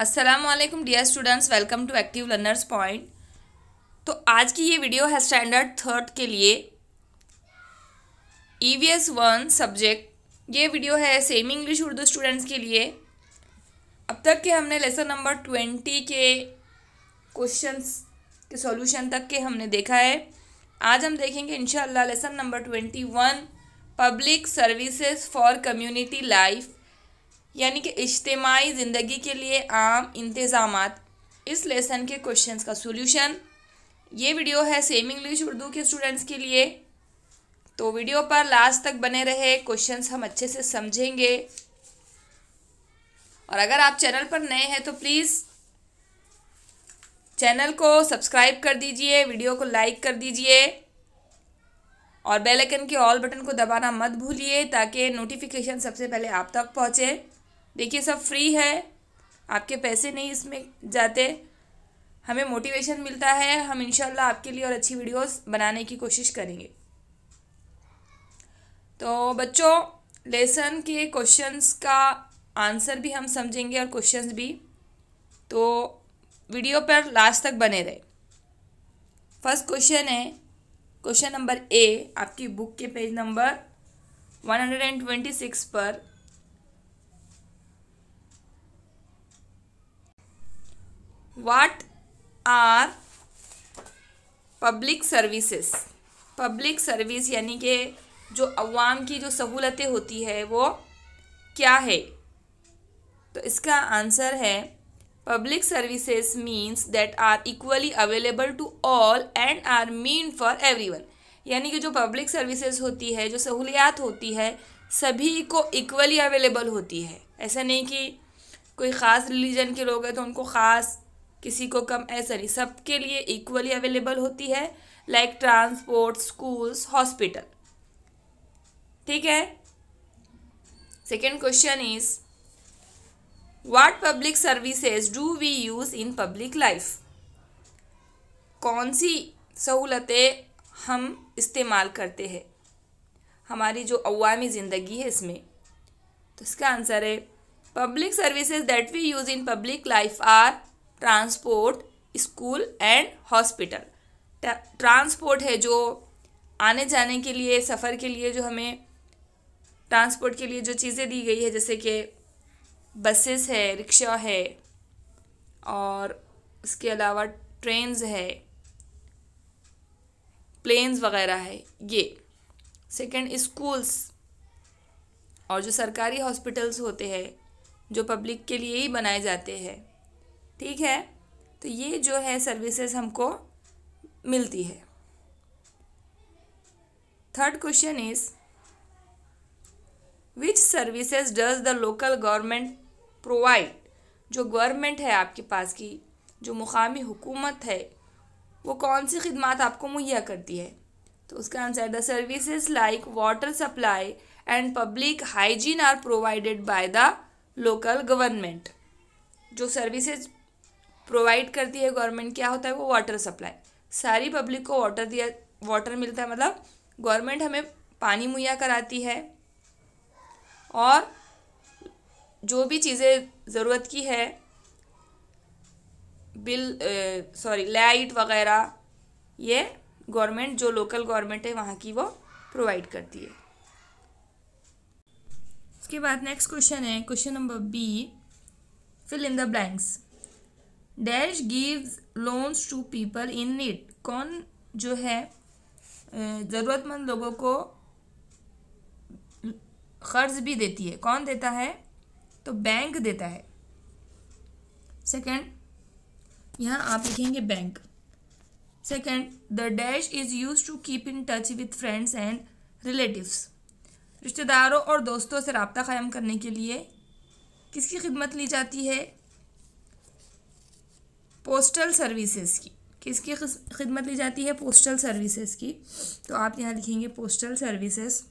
अस्सलामुअलैकुम dear students, welcome to Active Learners Point. तो आज की ये वीडियो है स्टैंडर्ड थर्ड के लिए EVS 1 सब्जेक्ट। ये वीडियो है सेमी इंग्लिश उर्दू स्टूडेंट्स के लिए। अब तक के हमने लेसन नंबर 20 के क्वेश्चंस के सॉल्यूशन तक के हमने देखा है। आज हम देखेंगे इंशाअल्लाह lesson number 21 public services for community life, यानी कि इज्तिमाई ज़िंदगी के लिए आम इंतज़ामात। इस लेसन के क्वेश्चंस का सॉल्यूशन। ये वीडियो है सेमी इंग्लिश उर्दू के स्टूडेंट्स के लिए, तो वीडियो पर लास्ट तक बने रहे। क्वेश्चंस हम अच्छे से समझेंगे। और अगर आप चैनल पर नए हैं तो प्लीज़ चैनल को सब्सक्राइब कर दीजिए, वीडियो को लाइक कर दीजिए और बेल आइकन के ऑल बटन को दबाना मत भूलिए ताकि नोटिफिकेशन सबसे पहले आप तक पहुँचे। देखिए, सब फ्री है, आपके पैसे नहीं इसमें जाते, हमें मोटिवेशन मिलता है। हम इंशाल्लाह आपके लिए और अच्छी वीडियोस बनाने की कोशिश करेंगे। तो बच्चों, लेसन के क्वेश्चंस का आंसर भी हम समझेंगे और क्वेश्चंस भी, तो वीडियो पर लास्ट तक बने रहे। फर्स्ट क्वेश्चन है क्वेश्चन नंबर ए, आपकी बुक के पेज नंबर 126 पर। What are public services? Public service यानी कि जो अवाम की जो सहूलतें होती है वो क्या है? तो इसका आंसर है public services means that are equally available to all and are mean for everyone. यानी कि जो पब्लिक सर्विसेज होती है, जो सहूलियात होती है, सभी को इक्वली अवेलेबल होती है। ऐसा नहीं कि कोई ख़ास रिलीजन के लोग हैं तो उनको ख़ास, किसी को कम, ऐसा नहीं, सबके लिए इक्वली अवेलेबल होती है। Like transport, schools, hospital. ठीक है। Second question is what public services do we use in public life? कौन सी सहूलतें हम इस्तेमाल करते हैं हमारी जो अवामी ज़िंदगी है इसमें? तो इसका आंसर है public services that we use in public life are transport, school and hospital. Transport है जो आने जाने के लिए, सफ़र के लिए जो हमें ट्रांसपोर्ट के लिए जो चीज़ें दी गई है, जैसे कि बसेस है, रिक्शा है, और इसके अलावा ट्रेन्स है, प्लेन्स वगैरह है ये। सेकंड, स्कूल्स और जो सरकारी हॉस्पिटल्स होते हैं जो पब्लिक के लिए ही बनाए जाते हैं। ठीक है। तो ये जो है सर्विसेज हमको मिलती है। Third question is which services does the local government provide? जो गवर्नमेंट है आपके पास की, जो मुकामी हुकूमत है, वो कौन सी खिदमात आपको मुहैया करती है? तो उसका answer the services like water supply and public hygiene are provided by the local government. जो सर्विसेज प्रोवाइड करती है गवर्नमेंट, क्या होता है वो? Water supply. सारी पब्लिक को वाटर मिलता है, मतलब गवर्नमेंट हमें पानी मुहैया कराती है, और जो भी चीज़ें ज़रूरत की है, लाइट वगैरह, ये गवर्नमेंट, जो लोकल गवर्नमेंट है वहाँ की, वो प्रोवाइड करती है। इसके बाद नेक्स्ट क्वेश्चन है question number B, fill in the blanks. Dash gives loans to people in need? कौन जो है ज़रूरतमंद लोगों को कर्ज भी देती है? कौन देता है? तो बैंक देता है। सेकंड, यहाँ आप लिखेंगे bank. Second, the dash is use to keep in touch with friends and relatives. रिश्तेदारों और दोस्तों से रब्ता कायम करने के लिए किसकी खिदमत ली जाती है? पोस्टल सर्विसेज की। किसकी खिदमत ली जाती है? पोस्टल सर्विसेज की। तो आप यहाँ लिखेंगे पोस्टल सर्विसेज।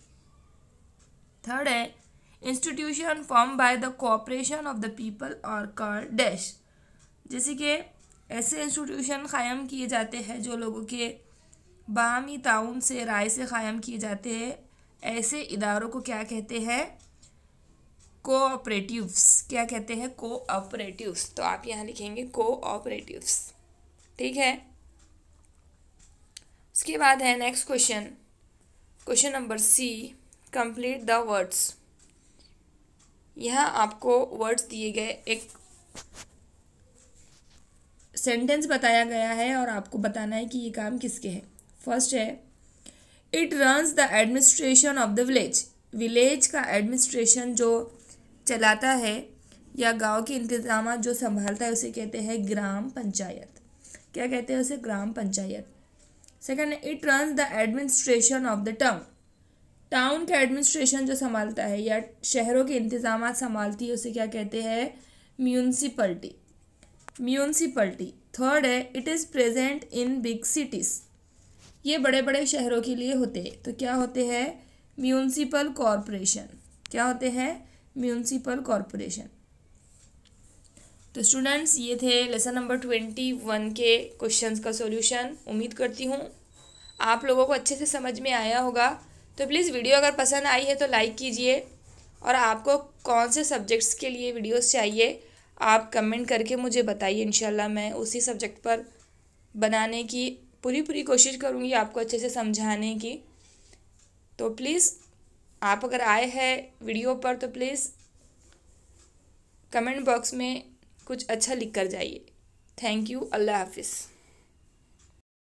थर्ड है institution form by the cooperation of the people और कॉल्ड डैश। जैसे कि ऐसे इंस्टीट्यूशन कायम किए जाते हैं जो लोगों के बाहमी ताउन से, राय से कायम किए जाते हैं। ऐसे इदारों को क्या कहते हैं? कोऑपरेटिव्स, क्या कहते हैं? कोऑपरेटिव्स। तो आप यहाँ लिखेंगे कोऑपरेटिव्स, ठीक है। उसके बाद है next question, question number C, complete the words. यहाँ आपको वर्ड्स दिए गए, एक सेंटेंस बताया गया है और आपको बताना है कि ये काम किसके है। फर्स्ट है, it runs the administration of the village. Village का एडमिनिस्ट्रेशन जो चलाता है या गांव के इंतजाम जो संभालता है उसे कहते हैं ग्राम पंचायत। क्या कहते हैं उसे? ग्राम पंचायत। सेकंड है, it runs the administration of the town. Town का एडमिनिस्ट्रेशन जो संभालता है या शहरों के इंतजाम संभालती है उसे क्या कहते हैं? म्यूनसिपलिटी। म्यूनसिपलिटी। थर्ड है, it is present in big cities. ये बड़े बड़े शहरों के लिए होते हैं, तो क्या होते हैं? Municipal corporation. क्या होते हैं? Municipal corporation. तो स्टूडेंट्स, ये थे लेसन नंबर 21 के क्वेश्चंस का सॉल्यूशन। उम्मीद करती हूँ आप लोगों को अच्छे से समझ में आया होगा। तो प्लीज़ वीडियो अगर पसंद आई है तो लाइक कीजिए, और आपको कौन से सब्जेक्ट्स के लिए वीडियोस चाहिए आप कमेंट करके मुझे बताइए। इंशाल्लाह मैं उसी सब्जेक्ट पर बनाने की पूरी कोशिश करूँगी, आपको अच्छे से समझाने की। तो प्लीज़ आप अगर आए हैं वीडियो पर तो प्लीज़ कमेंट बॉक्स में कुछ अच्छा लिख कर जाइए। Thank you. अल्लाह हाफिज़।